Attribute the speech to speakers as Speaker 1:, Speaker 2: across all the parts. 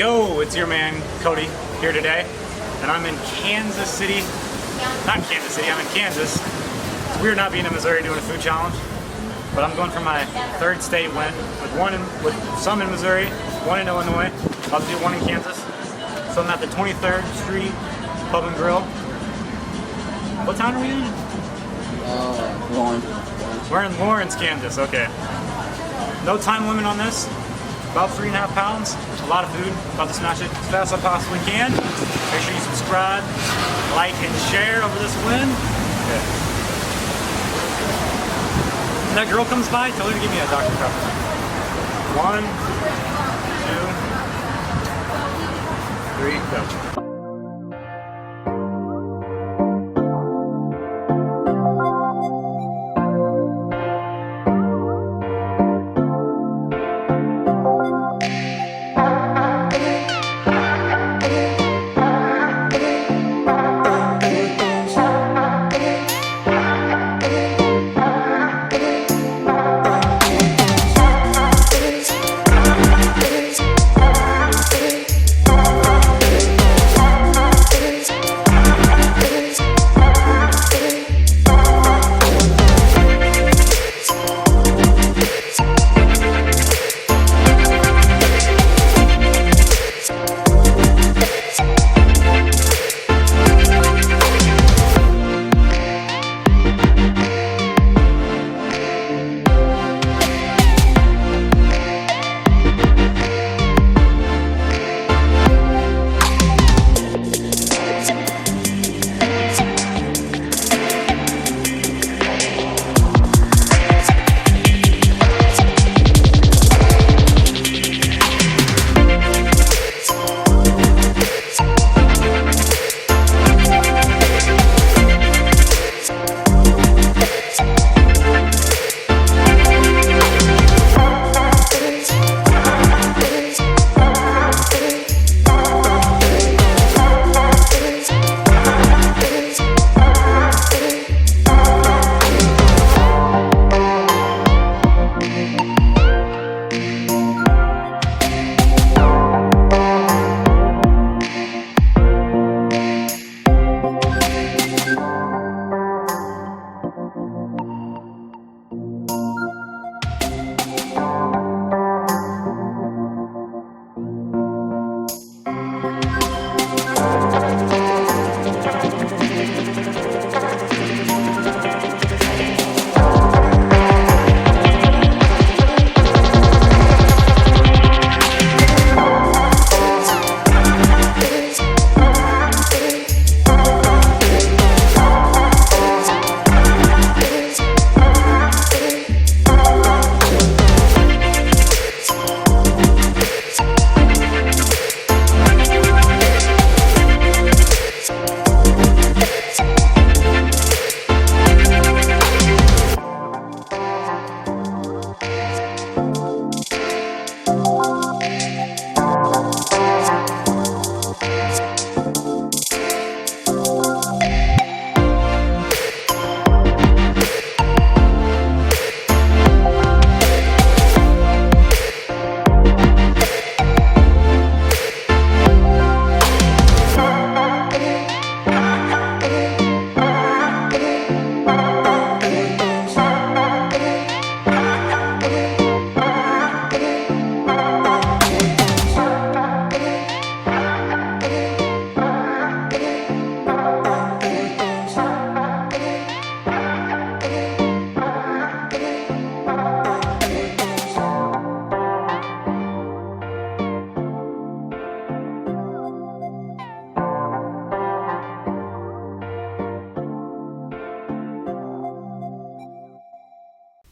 Speaker 1: Yo, it's your man Cody here today, and I'm in Kansas City. Not Kansas City, I'm in Kansas. It's weird not being in Missouri doing a food challenge, but I'm going for my third state win with some in Missouri, one in Illinois. I'll do one in Kansas. So I'm at the 23rd Street Pub and Grill. What town are we in?
Speaker 2: Lawrence.
Speaker 1: We're in Lawrence, Kansas. Okay. No time limit on this. About 3.5 pounds. A lot of food. About to smash it as fast as I possibly can. Make sure you subscribe, like, and share over this win. Okay. When that girl comes by, tell her to give me a Dr. Pepper. 1, 2, 3, go.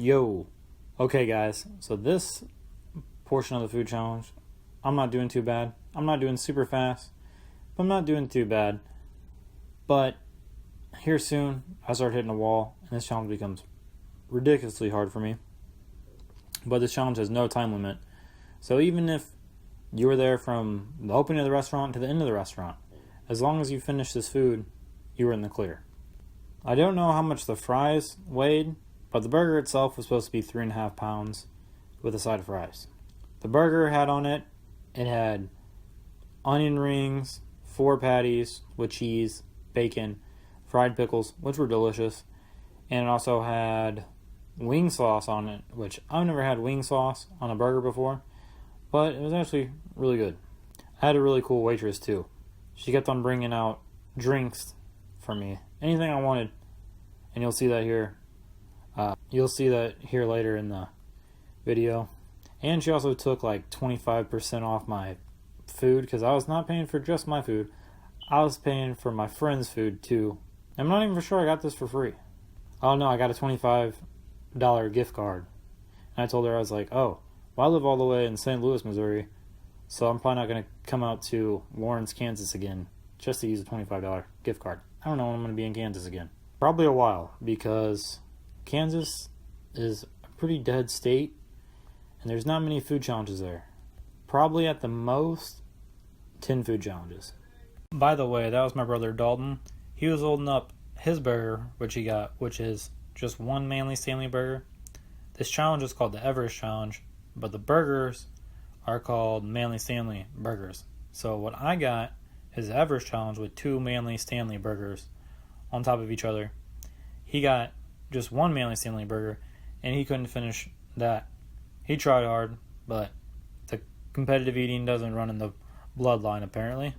Speaker 1: Yo. Okay guys, so this portion of the food challenge, I'm not doing too bad. I'm not doing super fast, but I'm not doing too bad. But here soon, I start hitting a wall, and this challenge becomes ridiculously hard for me. But this challenge has no time limit. So even if you were there from the opening of the restaurant to the end of the restaurant, as long as you finish this food, you were in the clear. I don't know how much the fries weighed, but the burger itself was supposed to be 3.5 pounds with a side of fries. The burger had on it, it had onion rings, 4 patties with cheese, bacon, fried pickles, which were delicious. And it also had wing sauce on it, which I've never had wing sauce on a burger before, but it was actually really good. I had a really cool waitress too. She kept on bringing out drinks for me, anything I wanted, and you'll see that here. You'll see that here later in the video. And she also took like 25% off my food, because I was not paying for just my food. I was paying for my friend's food too. I'm not even sure I got this for free. Oh no, I got a $25 gift card. And I told her, I was like, oh, well, I live all the way in St. Louis, Missouri, so I'm probably not going to come out to Lawrence, Kansas again just to use a $25 gift card. I don't know when I'm going to be in Kansas again. Probably a while, because Kansas is a pretty dead state, and there's not many food challenges there. Probably at the most 10 food challenges. By the way, that was my brother Dalton. He was holding up his burger, which he got, which is just one Manly Stanley burger. This challenge is called the Everest Challenge, but the burgers are called Manly Stanley burgers. So what I got is the Everest Challenge with 2 Manly Stanley burgers on top of each other. He got just one Manly Stanley burger, and he couldn't finish that. He tried hard, but the competitive eating doesn't run in the bloodline, apparently.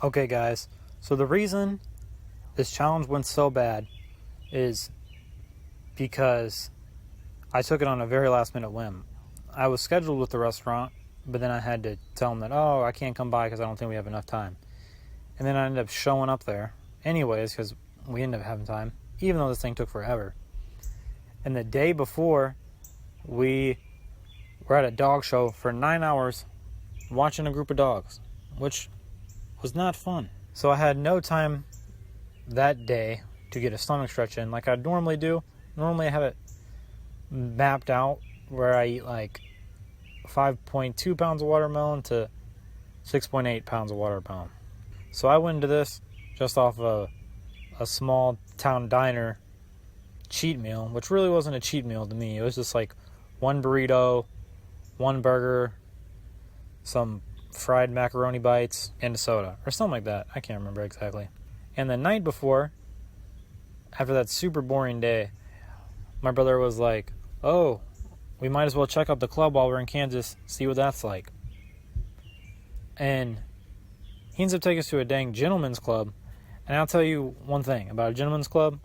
Speaker 1: Okay, guys, so the reason this challenge went so bad is because I took it on a very last minute whim. I was scheduled with the restaurant, but then I had to tell them that, oh, I can't come by because I don't think we have enough time. And then I ended up showing up there anyways because we ended up having time, even though this thing took forever. And the day before, we were at a dog show for 9 hours watching a group of dogs, which was not fun. So I had no time that day to get a stomach stretch in like I normally do. Normally I have it mapped out where I eat like 5.2 pounds of watermelon to 6.8 pounds of watermelon. So I went into this just off a small town diner cheat meal, which really wasn't a cheat meal to me. It was just like one burrito, one burger, some fried macaroni bites, and a soda, or something like that. I can't remember exactly. And the night before, after that super boring day, my brother was like, oh, we might as well check out the club while we're in Kansas, see what that's like. And he ends up taking us to a dang gentleman's club. And I'll tell you one thing about a gentleman's club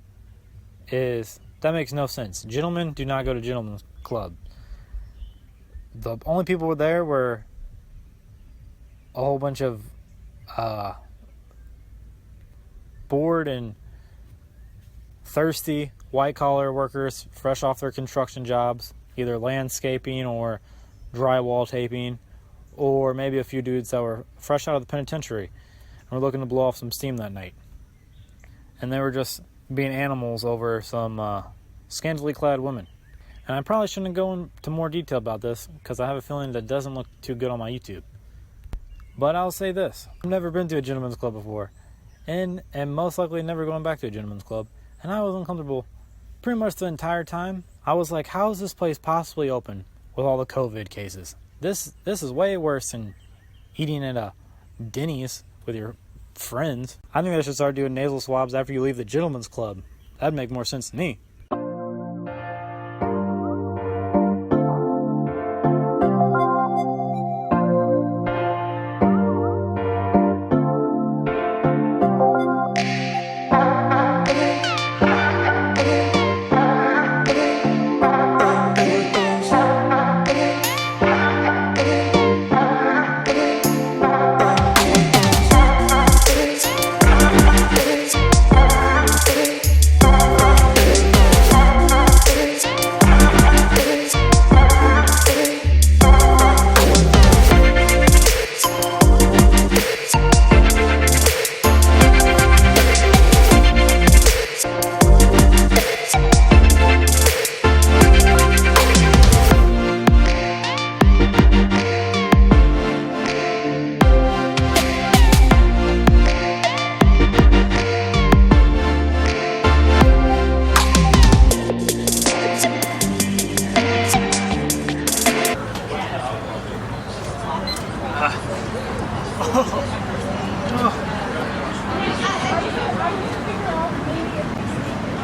Speaker 1: is that makes no sense. Gentlemen do not go to gentlemen's club. The only people there were a whole bunch of bored and thirsty white-collar workers fresh off their construction jobs, either landscaping or drywall taping, or maybe a few dudes that were fresh out of the penitentiary and were looking to blow off some steam that night. And they were just being animals over some scantily clad women. And I probably shouldn't go into more detail about this because I have a feeling that doesn't look too good on my YouTube. But I'll say this. I've never been to a gentleman's club before, and most likely never going back to a gentleman's club. And I was uncomfortable pretty much the entire time. I was like, how is this place possibly open with all the COVID cases? This is way worse than eating at a Denny's with your friends. I think they should start doing nasal swabs after you leave the gentleman's club. That'd make more sense to me.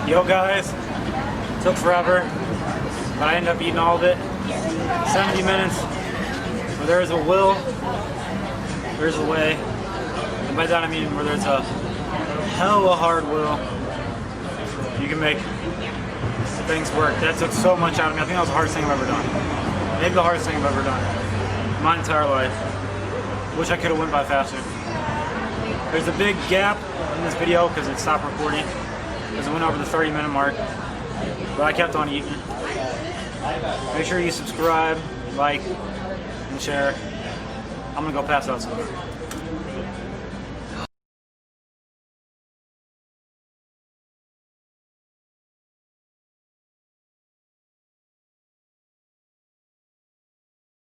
Speaker 1: Yo guys, took forever, but I ended up eating all of it. 70 minutes. Where there is a will, there's a way. And by that I mean where there's a hell of a hard will, you can make things work. That took so much out of me. I think that was the hardest thing I've ever done. Maybe the hardest thing I've ever done in my entire life. Wish I could have went by faster. There's a big gap in this video because it stopped recording. Because it went over the 30-minute mark. But I kept on eating. Make sure you subscribe, like, and share. I'm gonna go pass out some.